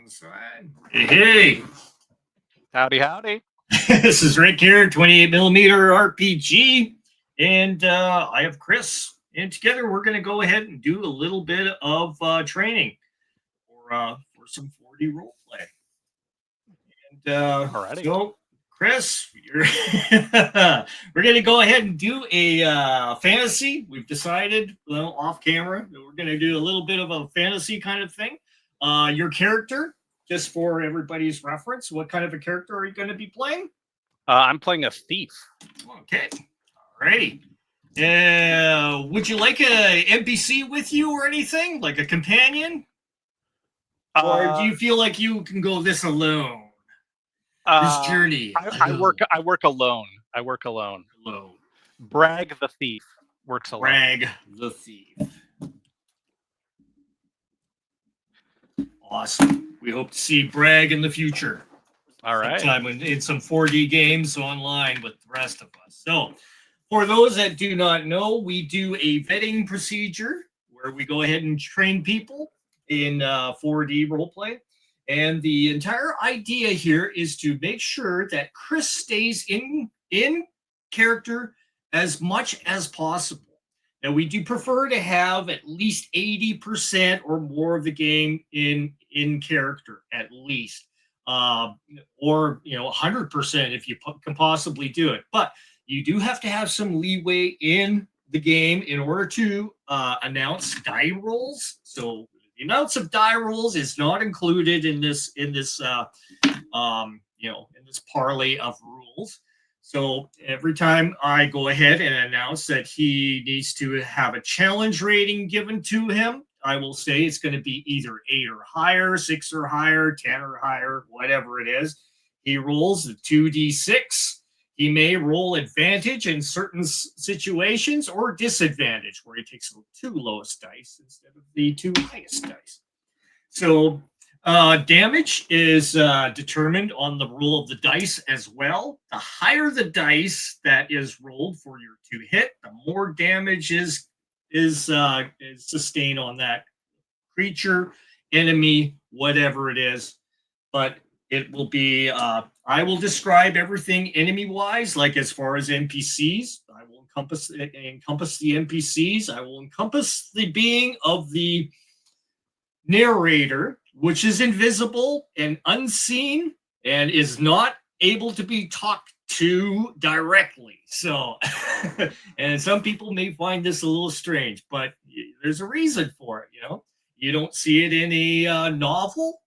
Inside. Hey, Howdy, howdy. this is Rick here, 28 millimeter RPG, and I have Chris. And together we're going to go ahead and do a little bit of training for some 4D role play. And Alrighty. so, Chris, we're going to go ahead and do a fantasy. We've decided, off camera, that we're going to do a little bit of a fantasy kind of thing. Your character, just for everybody's reference, what kind of a character are you going to be playing? I'm playing a thief. Okay, alrighty. Would you like a NPC with you or anything, like a companion? Or do you feel like you can go this alone? This journey. I work alone. I work alone. Alone. Bragg the Thief works alone. Bragg the Thief. Awesome. We hope to see Bragg in the future. All right. Sometime in some 4D games online with the rest of us. So, for those that do not know, we do a vetting procedure where we go ahead and train people in 4D roleplay. And the entire idea here is to make sure that Chris stays in character as much as possible. And we do prefer to have at least 80% or more of the game in character, at least. Or 100% if you can possibly do it. But you do have to have some leeway in the game in order to announce die rolls. So the amounts of die rolls is not included in this parlay of rules. So every time I go ahead and announce that he needs to have a challenge rating given to him, I will say it's going to be either 8 or higher, 6 or higher, 10 or higher, whatever it is. He rolls the 2d6. He may roll advantage in certain situations or disadvantage, where he takes the 2 lowest dice instead of the 2 highest dice. So damage is determined on the roll of the dice as well. The higher the dice that is rolled for your to hit, the more damage is sustained on that creature, enemy, whatever it is. But it will be, I will describe everything enemy-wise, like as far as NPCs. I will encompass the NPCs. I will encompass the being of the narrator, which is invisible and unseen and is not able to be talked to directly. So, and some people may find this a little strange, but there's a reason for it. You don't see it in a novel.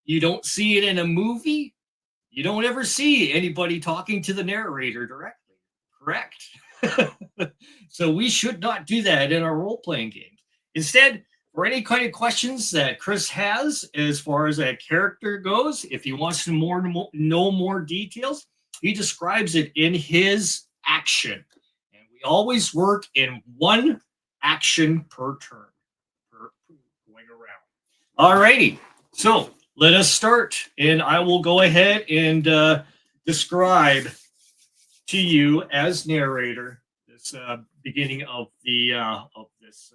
You don't see it in a movie. You don't ever see anybody talking to the narrator directly. Correct. So we should not do that in our role-playing games. Instead, for any kind of questions that Chris has as far as that character goes, if he wants to know more details, he describes it in his action. And we always work in 1 action per turn, going around. All righty. So let us start, and I will go ahead and describe to you as narrator this beginning of this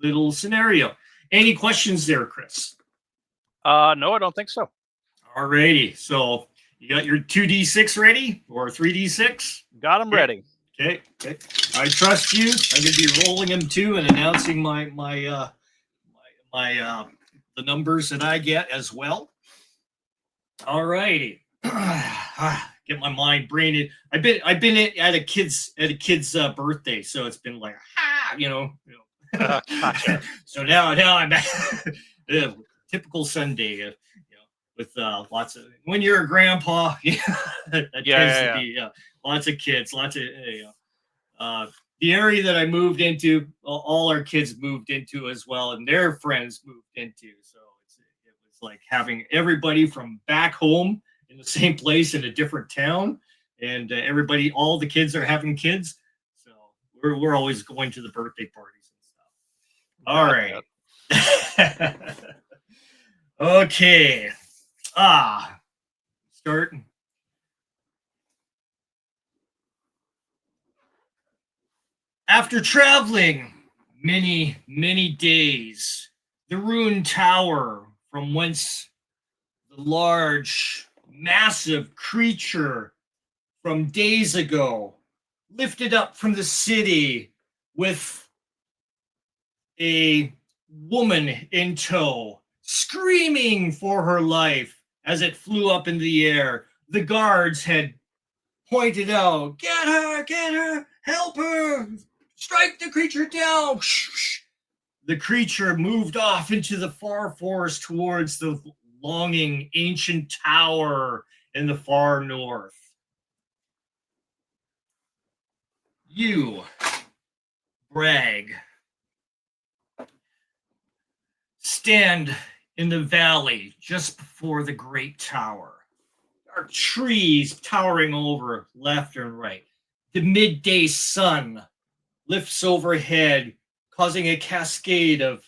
little scenario. Any questions there, Chris? No, I don't think so. All righty. So you got your 2d6 ready or 3d6? Got them ready. Okay. I trust you. I'm going to be rolling them too and announcing the numbers that I get as well. All righty. Get my mind brain. I've been at a kid's birthday, so it's been like Gotcha. So now I'm typical Sunday, with lots of, when you're a grandpa, that tends to be lots of kids, lots of the area that I moved into, all our kids moved into as well, and their friends moved into. So it was like having everybody from back home in the same place in a different town, and all the kids are having kids. So we're always going to the birthday parties and stuff. All right. Okay. Start. After traveling many, many days, the ruined tower from whence the large, massive creature from days ago, lifted up from the city with a woman in tow, screaming for her life as it flew up in the air. The guards had pointed out, get her, help her, strike the creature down. The creature moved off into the far forest towards the longing ancient tower in the far north. You, Bragg, stand in the valley just before the great tower. There are trees towering over left and right. The midday sun lifts overhead, causing a cascade of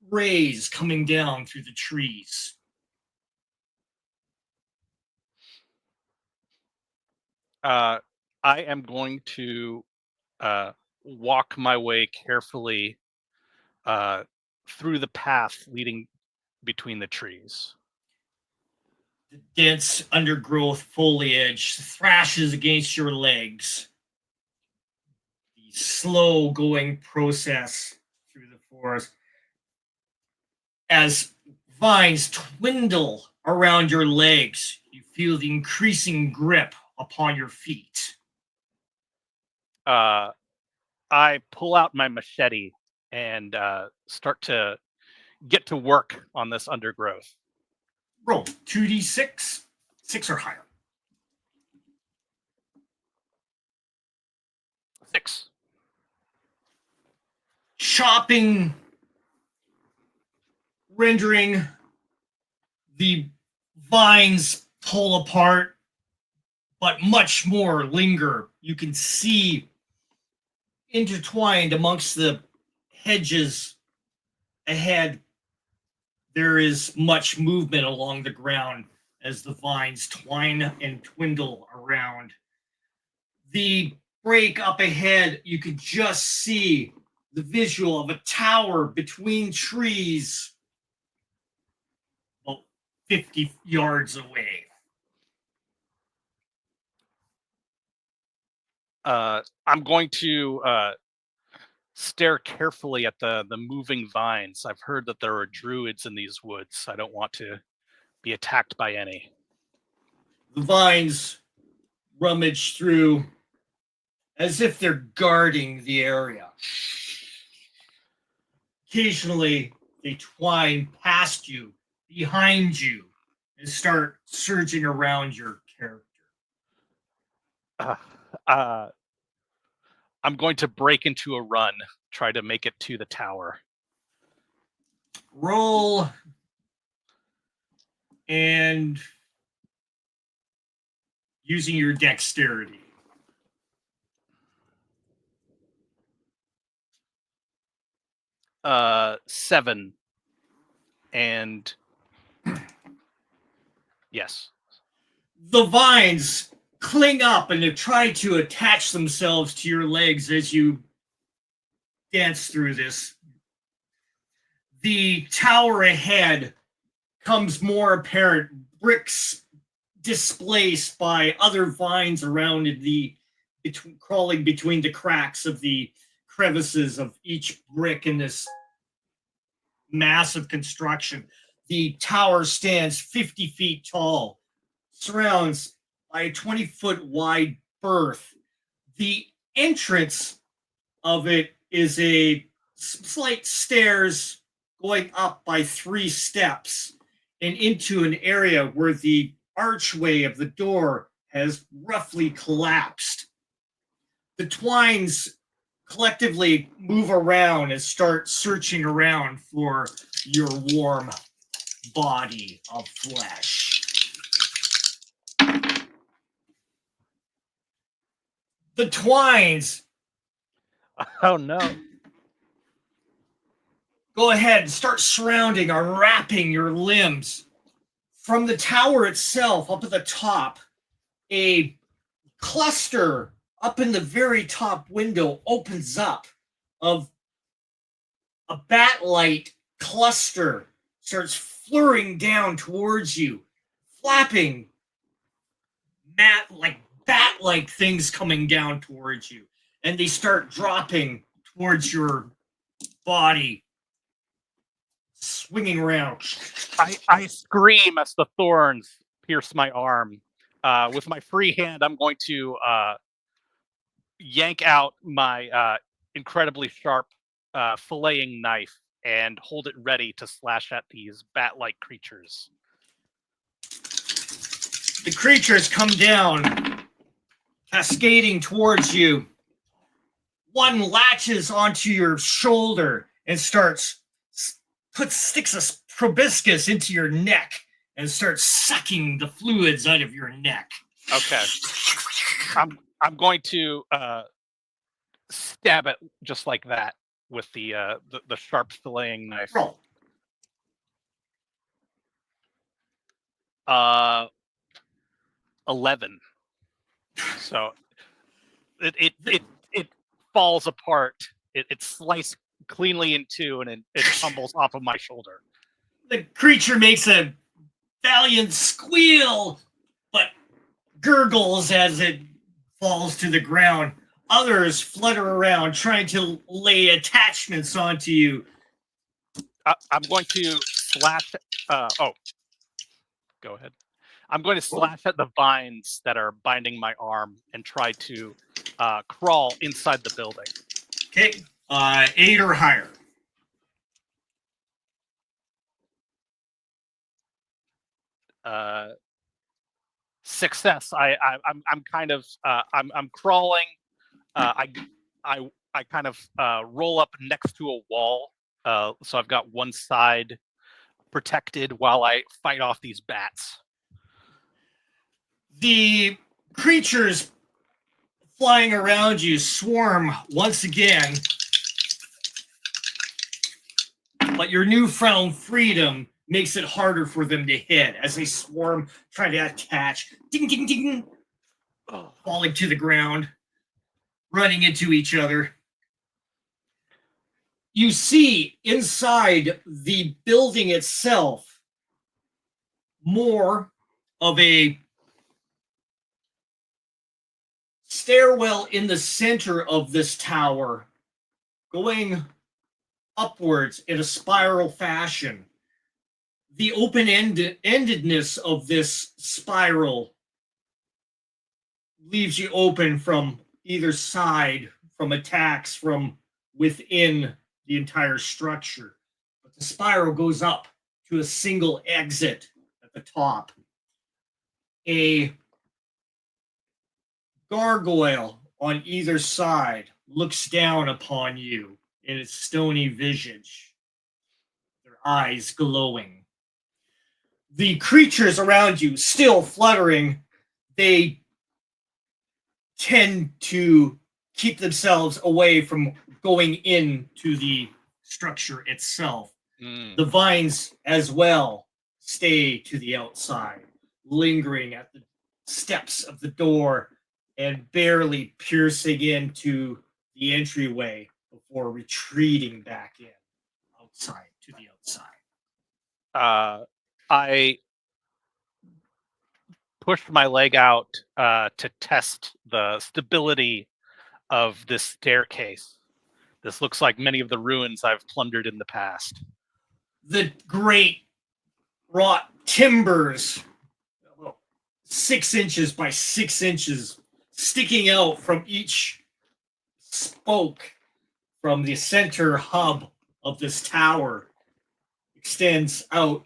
rays coming down through the trees. I am going to walk my way carefully through the path leading between the trees. The dense undergrowth foliage thrashes against your legs. The slow going process through the forest as vines twindle around your legs. You feel the increasing grip upon your feet. I pull out my machete and start to get to work on this undergrowth. Roll 2d6, 6 or higher. 6. Chopping, rendering the vines pull apart, but much more linger. You can see intertwined amongst the hedges ahead, there is much movement along the ground as the vines twine and twindle around. The break up ahead, you could just see the visual of a tower between trees about 50 yards away. I'm going to stare carefully at the moving vines. I've heard that there are druids in these woods. I don't want to be attacked by any. The vines rummage through as if they're guarding the area. Occasionally, they twine past you, behind you, and start surging around your character. I'm going to break into a run, try to make it to the tower. Roll and using your dexterity. 7. And yes. The vines cling up and they try to attach themselves to your legs as you dance through this. The tower ahead comes more apparent, bricks displaced by other vines around crawling between the cracks of the crevices of each brick in this massive construction. The tower stands 50 feet tall, surrounds by a 20-foot wide berth. The entrance of it is a slight stairs going up by 3 steps and into an area where the archway of the door has roughly collapsed. The twines collectively move around and start searching around for your warm body of flesh. The twines Oh no. go ahead and start surrounding or wrapping your limbs. From the tower itself, up at the top, a cluster up in the very top window opens up of a bat light cluster starts flurrying down towards you, flapping bat-like things coming down towards you, and they start dropping towards your body, swinging around. I scream as the thorns pierce my arm. With my free hand, I'm going to yank out my incredibly sharp filleting knife and hold it ready to slash at these bat-like creatures. The creatures come down, cascading towards you. One latches onto your shoulder and sticks a proboscis into your neck and starts sucking the fluids out of your neck. Okay. I'm going to stab it just like that with the sharp filleting knife. Roll. 11. So it falls apart. It's sliced cleanly in two, and it tumbles off of my shoulder. The creature makes a valiant squeal, but gurgles as it falls to the ground. Others flutter around, trying to lay attachments onto you. I'm going to slash. Go ahead. I'm going to slash at the vines that are binding my arm and try to crawl inside the building. Okay, 8 or higher. Success. I'm kind of I'm crawling. I kind of roll up next to a wall, so I've got one side protected while I fight off these bats. The creatures flying around you swarm once again, but your newfound freedom makes it harder for them to hit as they swarm, trying to attach, ding, ding, ding, falling to the ground, running into each other. You see inside the building itself more of a stairwell in the center of this tower, going upwards in a spiral fashion. The open-endedness of this spiral leaves you open from either side, from attacks from within the entire structure. But the spiral goes up to a single exit at the top. A gargoyle on either side looks down upon you in its stony visage, their eyes glowing. The creatures around you still fluttering, they tend to keep themselves away from going into the structure itself. The vines as well stay to the outside, lingering at the steps of the door and barely piercing into the entryway before retreating back in outside to the outside. I pushed my leg out to test the stability of this staircase. This looks like many of the ruins I've plundered in the past. The great wrought timbers, 6 inches by 6 inches, sticking out from each spoke from the center hub of this tower, extends out.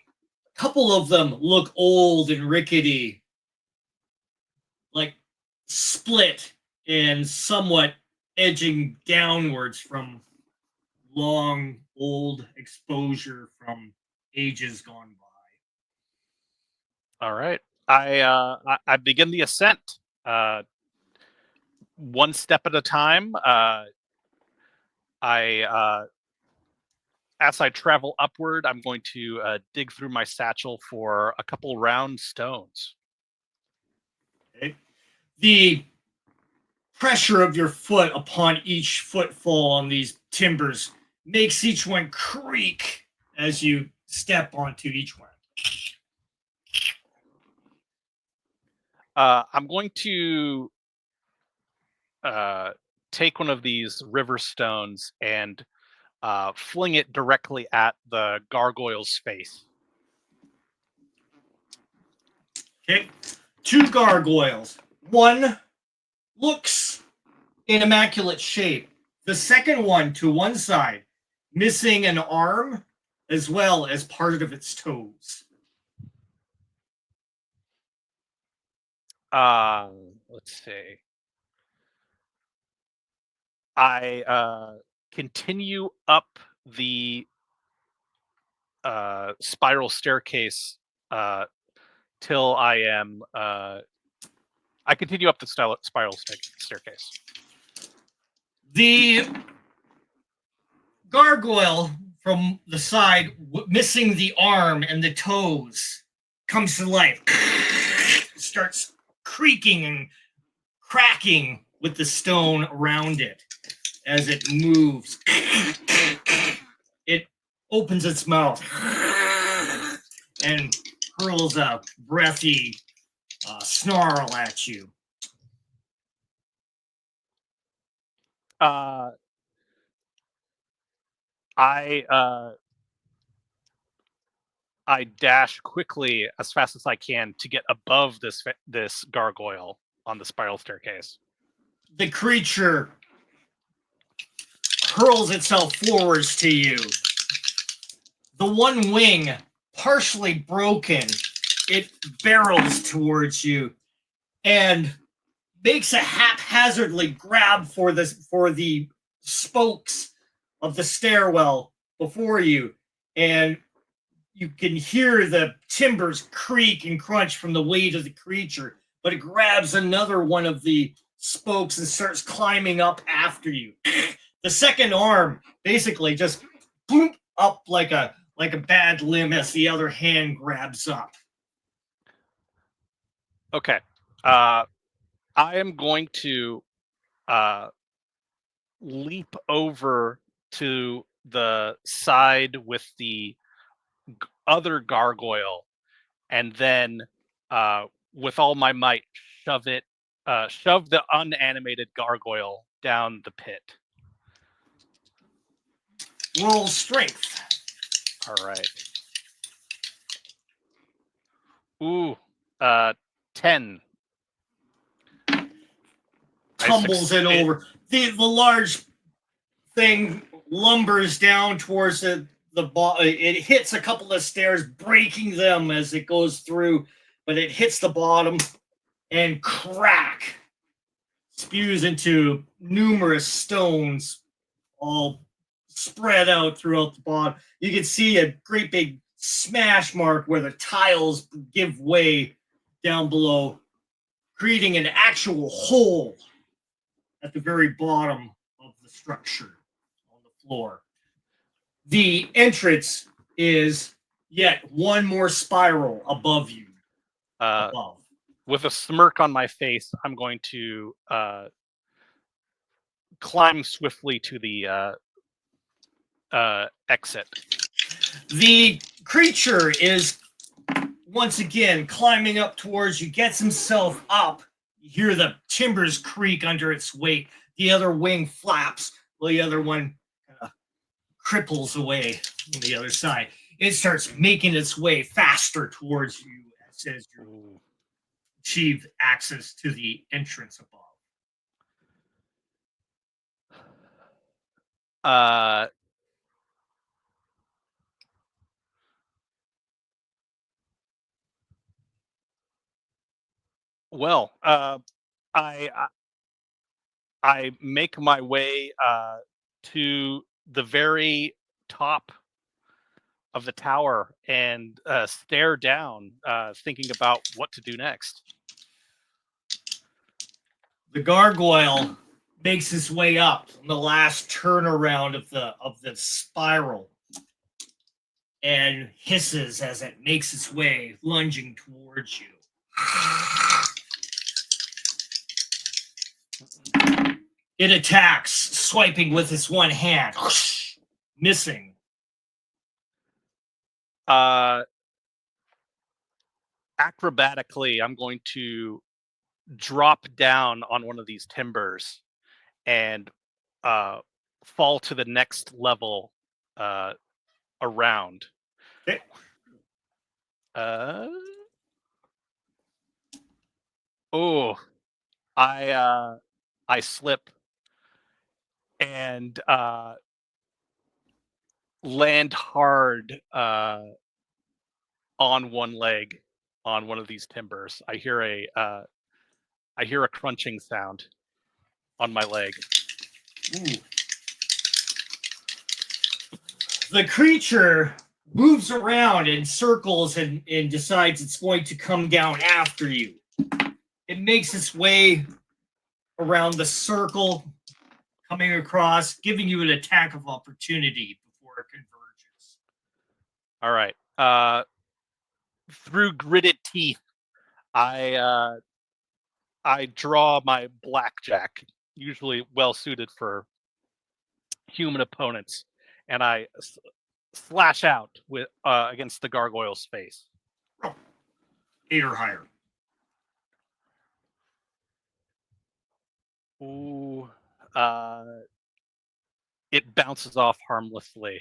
A couple of them look old and rickety, like split and somewhat edging downwards from long old exposure from ages gone by. All right. I begin the ascent. One step at a time. As I travel upward, I'm going to dig through my satchel for a couple round stones. Okay. The pressure of your foot upon each footfall on these timbers makes each one creak as you step onto each one. I'm going to take one of these river stones and fling it directly at the gargoyle's face. Okay, 2 gargoyles. One looks in immaculate shape. The second one to one side, missing an arm as well as part of its toes. Let's see. I continue up the spiral staircase till I am. I continue up the spiral staircase. The gargoyle from the side, missing the arm and the toes, comes to life. Starts creaking and cracking with the stone around it as it moves. It opens its mouth and hurls a breathy snarl at you. I dash quickly as fast as I can to get above this gargoyle on the spiral staircase. The creature hurls itself forwards to you. The one wing, partially broken, it barrels towards you and makes a haphazardly grab for the spokes of the stairwell before you, and you can hear the timbers creak and crunch from the weight of the creature, but it grabs another one of the spokes and starts climbing up after you. The second arm basically just boom up like a bad limb as the other hand grabs up. Okay. I am going to leap over to the side with the other gargoyle, and then with all my might shove the unanimated gargoyle down the pit. Roll strength. All right. Ooh, 10. Tumbles it over. The large thing lumbers down towards the bottom. It hits a couple of stairs, breaking them as it goes through, but it hits the bottom and crack spews into numerous stones all spread out throughout the bottom. You can see a great big smash mark where the tiles give way down below, creating an actual hole at the very bottom of the structure on the floor. The entrance is yet one more spiral above you. Above. With a smirk on my face, I'm going to climb swiftly to the exit. The creature is once again climbing up towards you, gets himself up. You hear the timbers creak under its weight. The other wing flaps while the other one cripples away on the other side. It starts making its way faster towards you as you achieve access to the entrance above. Well, I make my way to the very top of the tower and stare down, thinking about what to do next. The gargoyle makes its way up on the last turnaround of the spiral and hisses as it makes its way, lunging towards you. It attacks, swiping with its one hand, missing. Acrobatically, I'm going to drop down on one of these timbers and fall to the next level around. Okay. Oh, I slip and land hard on one leg on one of these timbers. I hear a crunching sound on my leg. Ooh. The creature moves around in circles and decides it's going to come down after you. It makes its way around the circle, coming across, giving you an attack of opportunity before it converges. All right. Through gritted teeth, I draw my blackjack, usually well suited for human opponents, and I slash out with against the gargoyle's face. 8 or higher. Ooh, it bounces off harmlessly.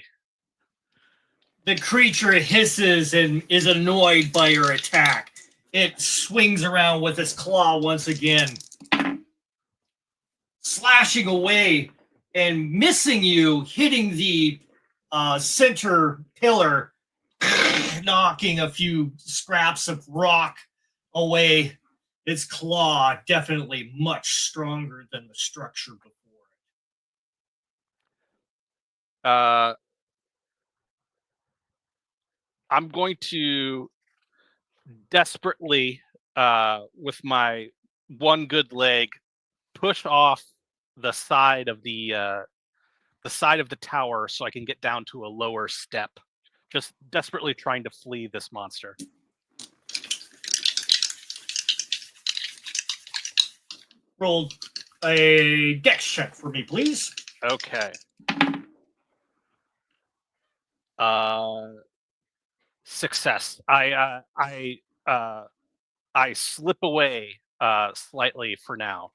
The creature hisses and is annoyed by your attack. It swings around with its claw once again, slashing away and missing you, hitting the center pillar, knocking a few scraps of rock away. Its claw definitely much stronger than the structure before it. I'm going to desperately, with my one good leg, push off the side of the tower so I can get down to a lower step. Just desperately trying to flee this monster. Roll a dex check for me, please. Okay. Success. I slip away slightly for now.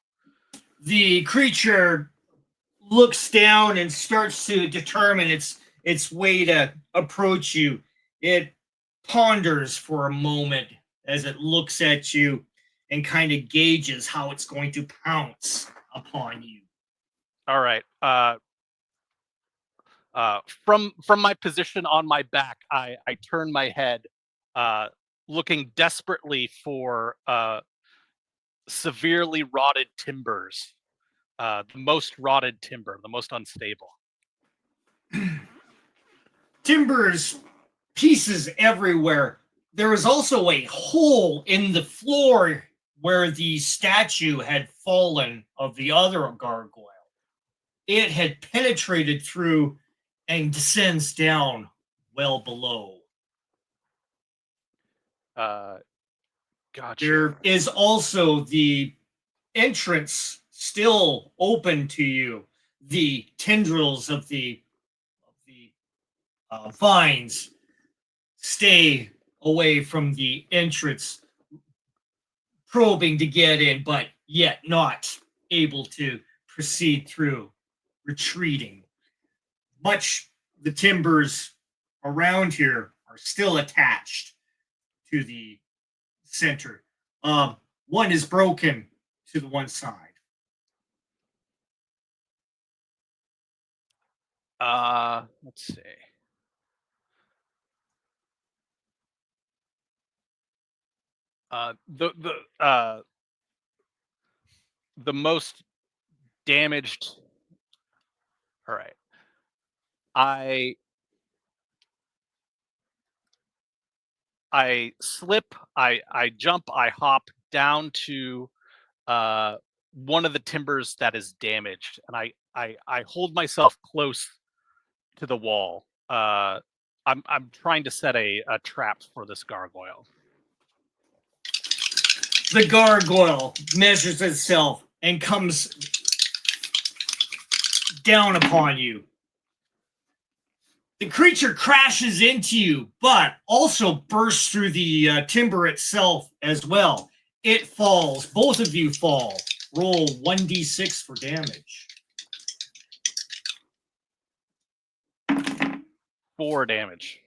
The creature looks down and starts to determine its way to approach you. It ponders for a moment as it looks at you and kind of gauges how it's going to pounce upon you. All right. From my position on my back, I turn my head, looking desperately for severely rotted timbers, the most rotted timber, the most unstable. Timbers, pieces everywhere. There is also a hole in the floor where the statue had fallen of the other gargoyle. It had penetrated through and descends down well below. Gotcha. There is also the entrance still open to you. The tendrils of the vines stay away from the entrance, probing to get in, but yet not able to proceed through, retreating. Much the timbers around here are still attached to the center. One is broken to the one side. Let's see. The most damaged. All right. I slip, I jump, I hop down to one of the timbers that is damaged, and I hold myself close to the wall. I'm trying to set a trap for this gargoyle. The gargoyle measures itself and comes down upon you. The creature crashes into you, but also bursts through the timber itself as well. It falls. Both of you fall. Roll 1d6 for damage. 4 damage.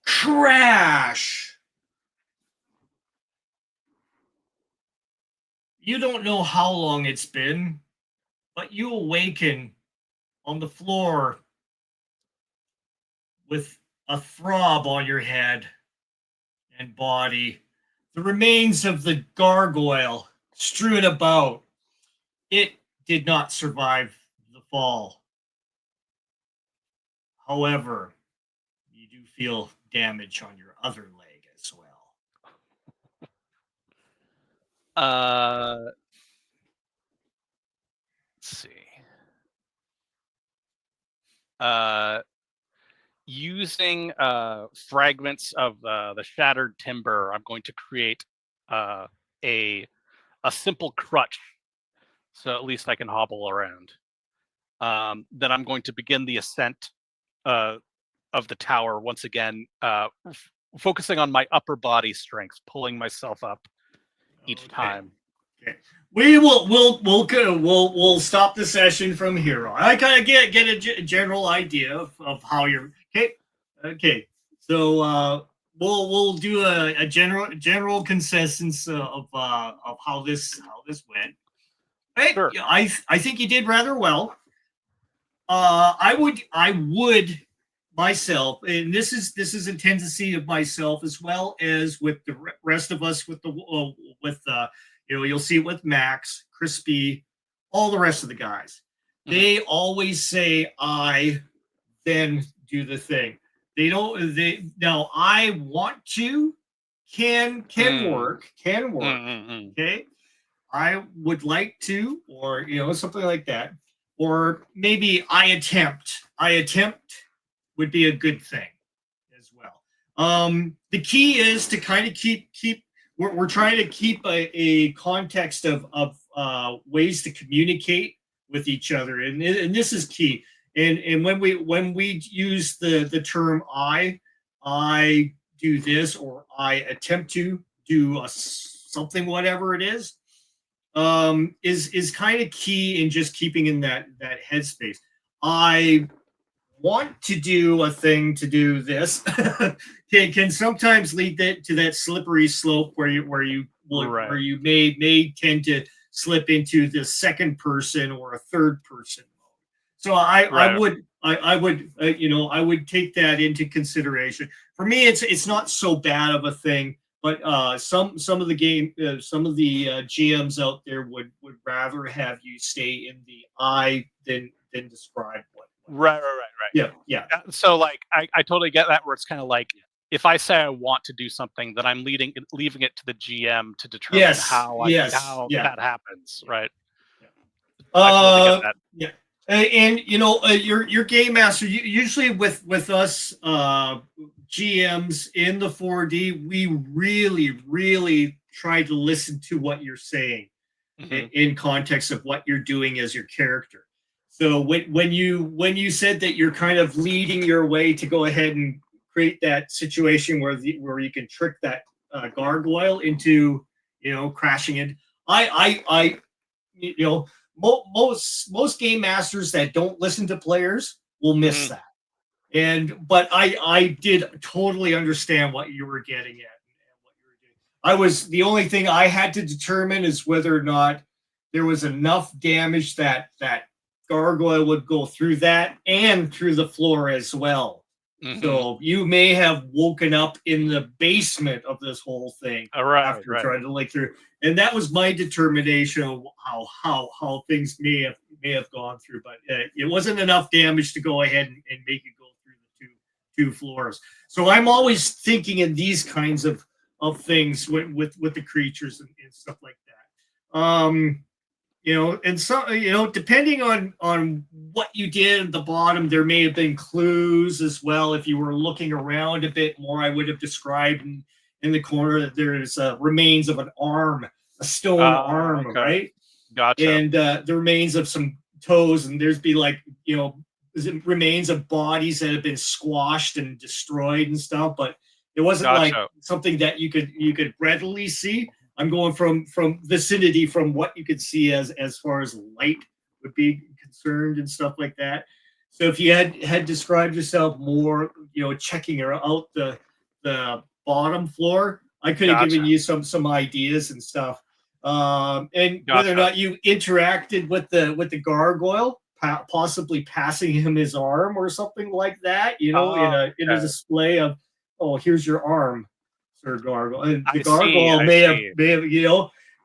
Crash! You don't know how long it's been, but you awaken on the floor with a throb on your head and body. The remains of the gargoyle strewn about. It did not survive the fall. However, you do feel damage on your other leg as well. Let's see. Using fragments of the shattered timber, I'm going to create a simple crutch, so at least I can hobble around. Then I'm going to begin the ascent of the tower once again, focusing on my upper body strength, pulling myself up each time. Okay. We'll stop the session from here on. I kind of get a general idea of how you're okay. So we'll do a general consensus of how this went. Hey, Sure. I think you did rather well. I would myself, and this is a tendency of myself as well as with the rest of us with you'll see it with Max, Crispy, all the rest of the guys. Mm-hmm. They always say I, then do the thing. They don't. Now I want to, can work. Mm-hmm. Okay. I would like to, or something like that, or maybe I attempt. Would be a good thing as well. The key is to kind of keep. We're trying to keep a context of ways to communicate with each other, and this is key. And when we use the term I do this, or I attempt to do something, whatever it is kind of key in just keeping in that headspace. I want to do a thing to do this can sometimes lead to that slippery slope where you may tend to slip into the second person or a third person mode. So I would take that into consideration. For me, it's not so bad of a thing, but some of the GMs out there would rather have you stay in the I than describe what. Right. Yeah. So like, I totally get that, where it's kind of like, if I say I want to do something, then I'm leaving it to the GM to determine how that happens, right? Yeah. I totally get that. Yeah. And your game master, usually with us GMs in the 4D, we really try to listen to what you're saying in context of what you're doing as your character. So when you said that you're kind of leading your way to go ahead and create that situation where you can trick that gargoyle into crashing in, most game masters that don't listen to players will miss that. But I did totally understand what you were getting at and what you were doing. The only thing I had to determine is whether or not there was enough damage that gargoyle would go through that and through the floor as well. Mm-hmm. So you may have woken up in the basement of this whole thing after trying to lick through. And that was my determination of how things may have gone through, but it wasn't enough damage to go ahead and make it go through the two floors. So I'm always thinking in these kinds of things with the creatures and stuff like that. And so depending on what you did at the bottom, there may have been clues as well. If you were looking around a bit more, I would have described in the corner that there is remains of an arm, a stone arm, right? Gotcha. And the remains of some toes, and there'd be like remains of bodies that have been squashed and destroyed and stuff, but it wasn't like Gotcha. something that you could readily see. I'm going from vicinity from what you could see as far as light would be concerned and stuff like that. So if you had described yourself more, checking out the bottom floor, I could have given Gotcha. you some ideas and stuff. And whether or Gotcha. not you interacted with the gargoyle, possibly passing him his arm or something like that, Oh, in a okay. display of, oh, here's your arm, Sir Gargoyle. And the I see. gargoyle I see.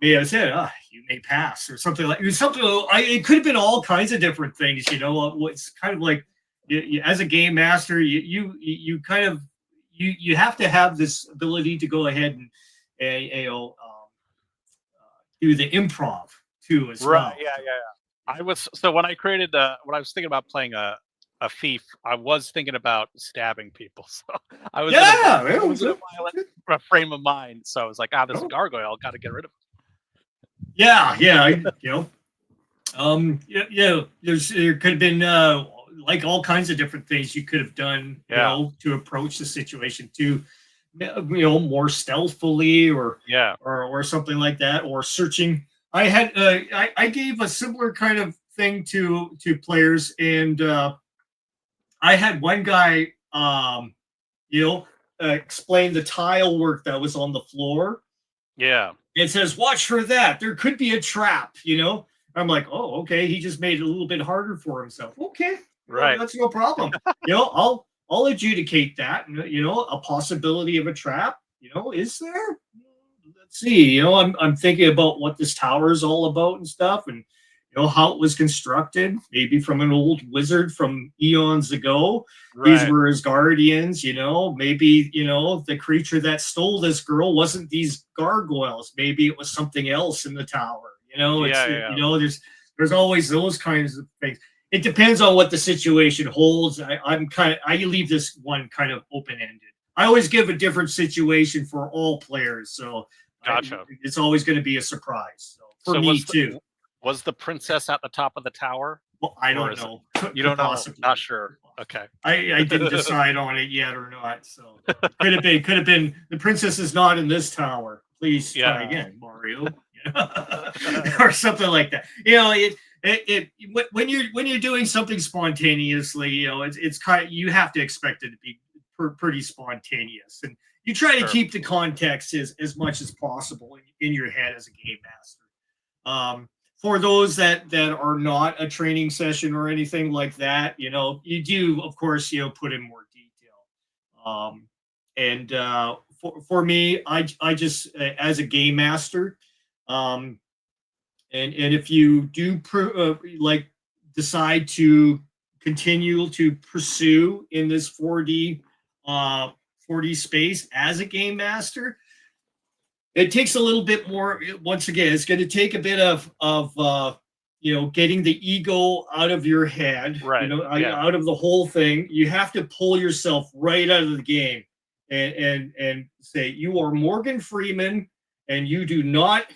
may have said, you may pass or something like something. It could have been all kinds of different things. It's kind of like as a game master, you kind of you have to have this ability to go ahead and do the improv too as Right. well. Yeah. Yeah. Yeah. I was so when I created when I was thinking about playing a thief, I was thinking about stabbing people. So I was Yeah, I was in a violent frame of mind. So I was like, this gargoyle, got to get rid of him. yeah. There could have been like all kinds of different things you could have done, Yeah. to approach the situation to, more stealthily Yeah. or something like that, or searching. I gave a similar kind of thing to players, and I had one guy, explain the tile work that was on the floor. Yeah. It says, "Watch for that. There could be a trap." I'm like, "Oh, okay." He just made it a little bit harder for himself. Okay, Right. that's no problem. I'll adjudicate that. A possibility of a trap. Is there? Let's see. I'm thinking about what this tower is all about and stuff, and how it was constructed. Maybe from an old wizard from eons ago. These Right. were his guardians. Maybe the creature that stole this girl wasn't these gargoyles. Maybe it was something else in the tower. Yeah. Yeah. There's always those kinds of things. It depends on what the situation holds. I leave this one kind of open ended. I always give a different situation for all players, so Gotcha. it's always going to be a surprise. So for So me too. was the princess at the top of the tower? Well, I Or don't is it? know. You don't know? Possibly. Not sure. Okay. I didn't decide on it yet or not. So could have been the princess is not in this tower. Please try again, Mario. Or something like that. When you're doing something spontaneously, it's kind of, you have to expect it to be pretty spontaneous, and you try to keep the context as much as possible in your head as a game master. For those that are not a training session or anything like that, you do, of course, put in more detail. And for me, I just as a game master, and if you do decide to continue to pursue in this 4D space as a game master, it takes a little bit more. Once again, it's going to take a bit of getting the ego out of your head, Right. out of the whole thing. You have to pull yourself right out of the game and say, you are Morgan Freeman, and you do not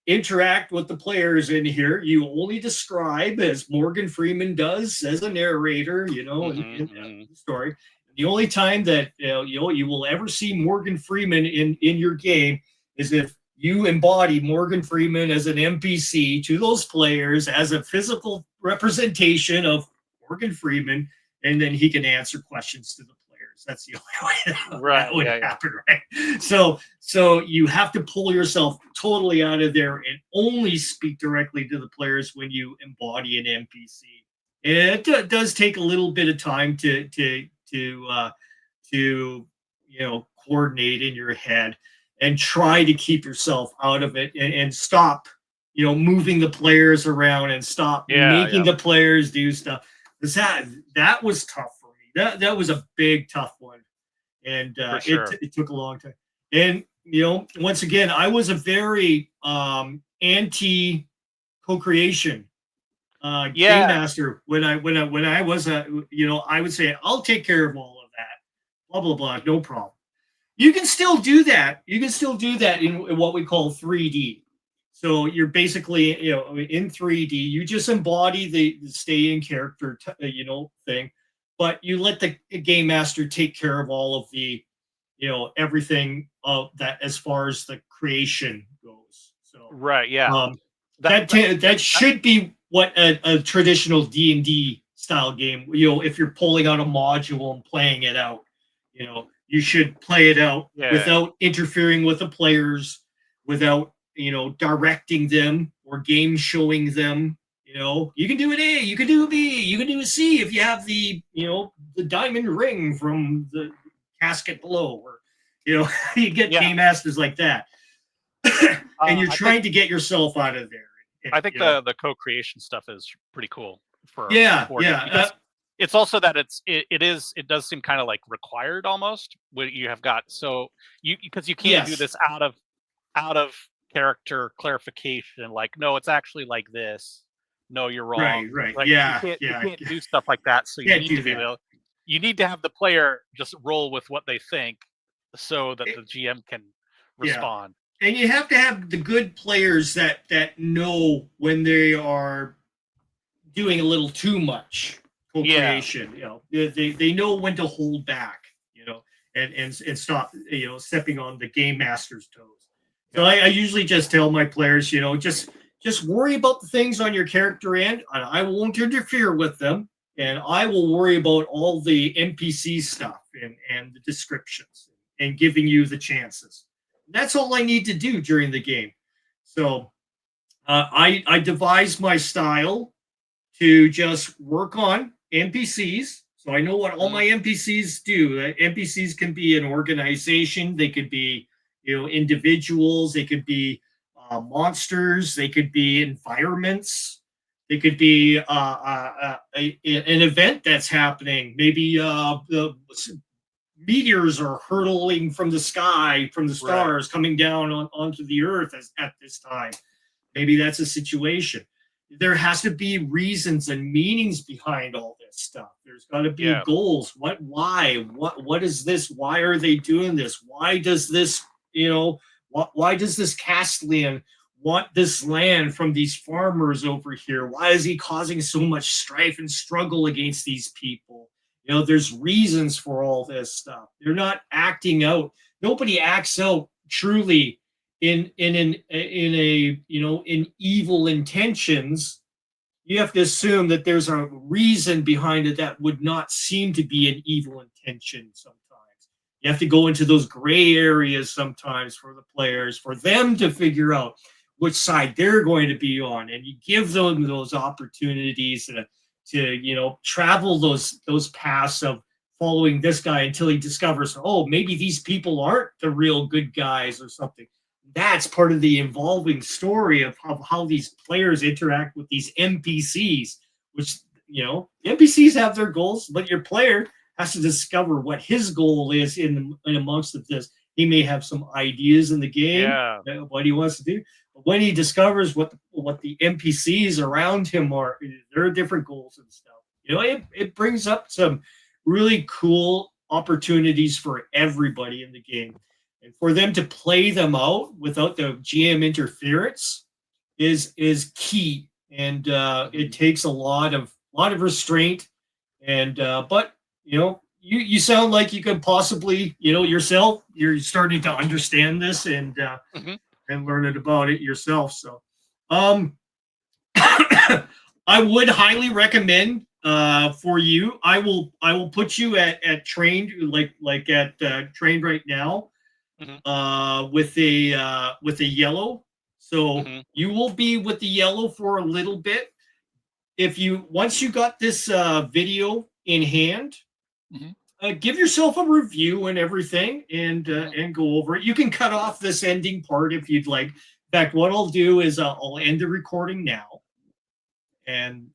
interact with the players in here. You only describe as Morgan Freeman does as a narrator, in the story. The only time that you will ever see Morgan Freeman in your game is if you embody Morgan Freeman as an NPC to those players as a physical representation of Morgan Freeman, and then he can answer questions to the players. That's the only way that would happen, right? So you have to pull yourself totally out of there and only speak directly to the players when you embody an NPC. And it does take a little bit of time to coordinate in your head and try to keep yourself out of it and stop moving the players around and stop making the players do stuff. That was tough for me. That was a big tough one, and it took a long time. And once again, I was a very anti co-creation game master when I was I would say, I'll take care of all of that, blah blah blah, no problem. You can still do that. You can still do that in what we call 3D. So you're basically, in 3D, you just embody the stay in character, thing, but you let the game master take care of all of the, everything of that as far as the creation goes. So Right. Yeah. um, That, that, that should be what a traditional D&D style game, if you're pulling out a module and playing it out, you should play it out yeah. without interfering with the players, without, directing them or game showing them. You can do an A, you can do a B, you can do a C if you have the diamond ring from the casket below, or, you get Yeah. game masters like that. And you're I trying think to get yourself out of there. I think the co-creation stuff is pretty cool for Yeah, board games yeah, because it's also that it does seem kind of like required almost when you have got you because you can't do yes, this out of character clarification, like no it's actually like this, no you're wrong, right, like yeah, you yeah, can't do stuff like that, so you can't need do to be that. you need to have the player just roll with what they think so that Eh, the GM can Yeah, respond. and you have to have the good players that know when they are doing a little too much Yeah. co-creation. They know when to hold back. And stop. Stepping on the game master's toes. So Yeah. I usually just tell my players, just worry about the things on your character end, and I won't interfere with them, and I will worry about all the NPC stuff and the descriptions and giving you the chances. That's all I need to do during the game. So I devised my style to just work on NPCs. So I know what all Mhm. my NPCs do. NPCs can be an organization, they could be, individuals, they could be monsters, they could be environments, they could be an event that's happening. Maybe the meteors are hurtling from the sky, from the Right. stars, coming down onto the earth at this time. Maybe that's a situation. There has to be reasons and meanings behind all this stuff. There's got to be Yeah. goals. What is this? Why are they doing this? Why does this, why does this Castellan want this land from these farmers over here? Why is he causing so much strife and struggle against these people? There's reasons for all this stuff. They're not acting out. Nobody acts out truly in evil intentions. You have to assume that there's a reason behind it that would not seem to be an evil intention sometimes. You have to go into those gray areas sometimes for the players, for them to figure out which side they're going to be on, and you give them those opportunities to travel those paths of following this guy until he discovers, oh, maybe these people aren't the real good guys or something. That's part of the evolving story of how these players interact with these NPCs, which, NPCs have their goals, but your player has to discover what his goal is in amongst of this. He may have some ideas in the game, Yeah. what he wants to do. But when he discovers what the NPCs around him are, there are different goals and stuff. It brings up some really cool opportunities for everybody in the game. And for them to play them out without the GM interference is key, and it takes a lot of restraint. And but you sound like you could possibly, yourself, you're starting to understand this Hmm. and learn it about it yourself. So um I would highly recommend for you. I will put you at trained, like at trained right now, Hmm. with a yellow. So Hmm. you will be with the yellow for a little bit. If you once you got this video in hand, Hmm. give yourself a review and everything, Hmm. and go over it. You can cut off this ending part if you'd like. In fact, what I'll do is I'll end the recording now, and